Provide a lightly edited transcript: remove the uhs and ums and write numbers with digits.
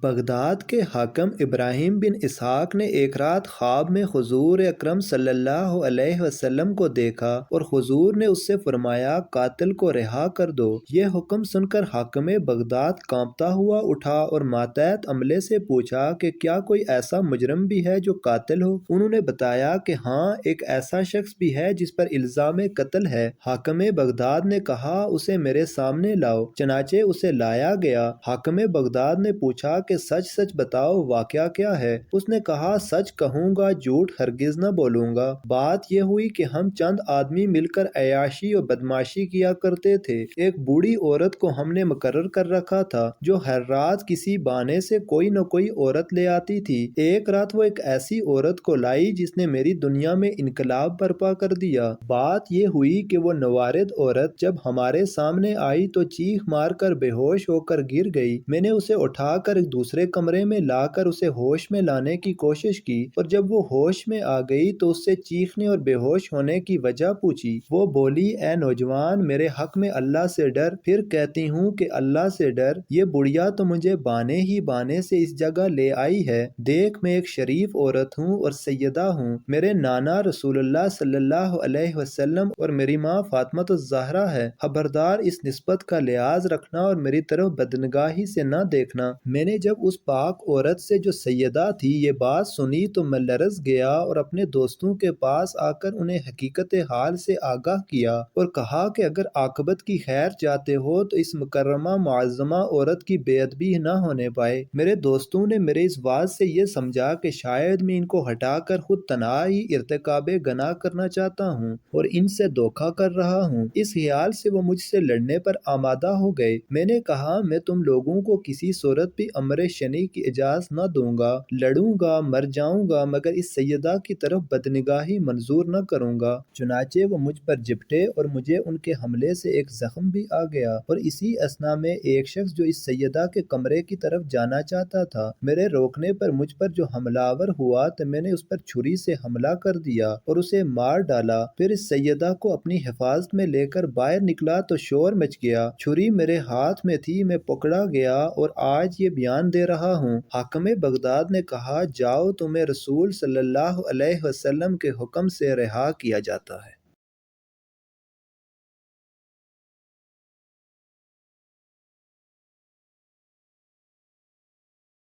Baghdad کے حاکم ابراہیم بن اسحاق نے ایک رات خواب میں حضور اکرم صلی اللہ علیہ وسلم کو دیکھا اور حضور نے اس سے فرمایا قاتل کو رہا کر دو۔ یہ حکم سن کر حاکم بغداد کانپتا ہوا اٹھا اور ماتحت عملے سے پوچھا کہ کیا کوئی ایسا مجرم بھی ہے جو قاتل ہو؟ انہوں نے بتایا کہ ہاں، ایک ایسا شخص بھی ہے جس پر الزام قتل ہے۔ حاکم بغداد نے کہا اسے میرے سامنے لاؤ، چنانچہ اسے لایا گیا۔ حاکم بغداد نے پوچھا کہ سچ سچ بتاؤ واقعہ کیا ہے؟ اس نے کہا سچ کہوں گا، جھوٹ ہرگز نہ بولوں گا۔ بات یہ ہوئی کہ ہم چند آدمی مل کر عیاشی اور بدماشی کیا کرتے تھے۔ ایک بوڑھی عورت کو ہم نے مقرر کر رکھا تھا جو ہر رات کسی بہانے سے کوئی نہ کوئی عورت لے آتی تھی۔ ایک رات وہ ایک ایسی عورت کو لائی جس نے میری دنیا میں انقلاب برپا کر دیا۔ بات یہ ہوئی کہ وہ نوارد عورت جب ہمارے سامنے آئی تو چیخ مار کر بے ہوش ہو کر گر گئی۔ میں نے اسے اٹھا کر ایک دوسرے کمرے میں لا کر اسے ہوش میں لانے کی کوشش کی، اور جب وہ ہوش میں آ گئی تو اس سے چیخنے اور بے ہوش ہونے کی وجہ پوچھی۔ وہ بولی اے نوجوان، میرے حق میں اللہ سے ڈر۔ پھر کہتی ہوں کہ اللہ سے ڈر، یہ بڑھیا تو مجھے بانے ہی بانے سے اس جگہ لے آئی ہے۔ دیکھ میں ایک شریف عورت ہوں اور سیدہ ہوں، میرے نانا رسول اللہ صلی اللہ علیہ وسلم اور میری ماں فاطمہ الزہرا ہے۔ خبردار اس نسبت کا لحاظ رکھنا اور میری طرف بدنگاہی سے نہ دیکھنا۔ میں نے جب اس پاک عورت سے جو سیدہ تھی یہ بات سنی تو میں لرز گیا اور اپنے دوستوں کے پاس آ کر انہیں حقیقت حال سے آگاہ کیا اور کہا کہ اگر عاقبت کی خیر چاہتے ہو تو اس مکرمہ معظمہ عورت کی بے ادبی نہ ہونے پائے۔ میرے دوستوں نے میرے اس بات سے یہ سمجھا کہ شاید میں ان کو ہٹا کر خود تنہا ہی ارتکاب گناہ کرنا چاہتا ہوں اور ان سے دھوکہ کر رہا ہوں۔ اس خیال سے وہ مجھ سے لڑنے پر آمادہ ہو گئے۔ میں نے کہا میں تم لوگوں کو کسی صورت بھی امر شنی کی اجازت نہ دوں گا، لڑوں گا، مر جاؤں گا، مگر اس سیدہ کی طرف بدنگاہی منظور نہ کروں گا۔ چنانچہ وہ مجھ پر جپٹے اور مجھے ان کے حملے سے ایک زخم بھی آ گیا، اور اسی اثنا میں ایک شخص جو اس سیدہ کے کمرے کی طرف جانا چاہتا تھا، میرے روکنے پر مجھ پر جو حملہ آور ہوا تو میں نے اس پر چھری سے حملہ کر دیا اور اسے مار ڈالا۔ پھر اس سیدہ کو اپنی حفاظت میں لے کر باہر نکلا تو شور مچ گیا، چھری میرے ہاتھ میں تھی، میں پکڑا گیا اور آج یہ بیان دے رہا ہوں۔ حاکم بغداد نے کہا جاؤ، تمہیں رسول صلی اللہ علیہ وسلم کے حکم سے رہا کیا جاتا ہے۔